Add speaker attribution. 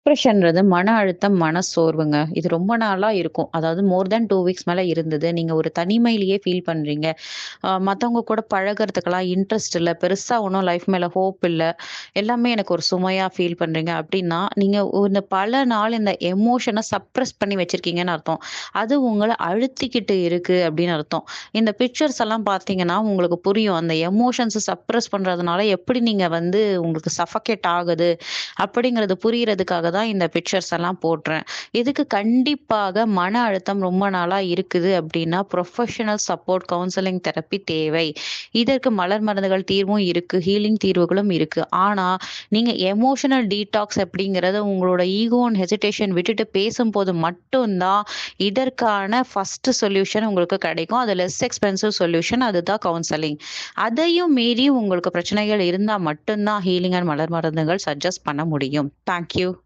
Speaker 1: டிப்ரஷன்றது மன அழுத்தம், மனசோர்வுங்க. இது ரொம்ப நாளா இருக்கும். அதாவது மோர் தேன் 2 வீக்ஸ் மேல இருந்தது. நீங்க ஒரு தனிமையிலேயே ஃபீல் பண்றீங்க. மத்தவங்க கூட பழகுறதுக்கெல்லாம் இன்ட்ரெஸ்ட் இல்ல. பெருசா ஒண்ணும் லைஃப் மேல ஹோப் இல்ல. எல்லாமே எனக்கு ஒரு சுமையா ஃபீல் பண்றீங்க அப்டின்னா, நீங்க இந்த பல நாள் இந்த எமோஷன சப்ரஸ் பண்ணி வச்சிருக்கீங்கன்னு அர்த்தம். அது உங்கள அழுத்திக்கிட்டு இருக்கு அப்டின்னு அர்த்தம். இந்த பிக்சர்ஸ் எல்லாம் பார்த்தீங்கன்னா, உங்களுக்கு புரியும். அந்த எமோஷன்ஸ சப்ரஸ் பண்றதுனால எப்படி நீங்க வந்து உங்களுக்கு சஃபகேட் ஆகுது அப்படிங்கிறது புரியறதுக்காக தான் இந்த பிக்சர்ஸ் எல்லாம் போடுறேன். இதுக்கு கண்டிப்பாக மன அழுத்தம் ரொம்ப நாளா இருக்குது அப்படின்னா, ப்ரொஃபஷனல் சப்போர்ட் கவுன்சிலிங் தெரப்பி தேவை. இதற்கு மலர் மருந்துகள் தீர்வும் இருக்கு. ஹீலிங் தீர்வுகளும் இருக்கு. ஆனா, நீங்க எமோஷனல் டீடாக்ஸ் அப்படிங்கிறத உங்களோட ஈகோ அண்ட் ஹெசிடேஷன் விட்டுட்டு பேசும்போது மட்டும் தான் இதற்கான ஃபர்ஸ்ட் சொல்யூஷன் உங்களுக்கு கிடைக்கும். அது லெஸ் எக்ஸ்பென்சிவ் சொல்யூஷன் அதுதான் கவுன்சிலிங். அதையும் மீறி உங்களுக்கு பிரச்சனைகள் இருந்தா மட்டும் தான் ஹீலிங் அண்ட் மலர் மருந்துகள் சஜெஸ்ட் பண்ண முடியும். Thank you.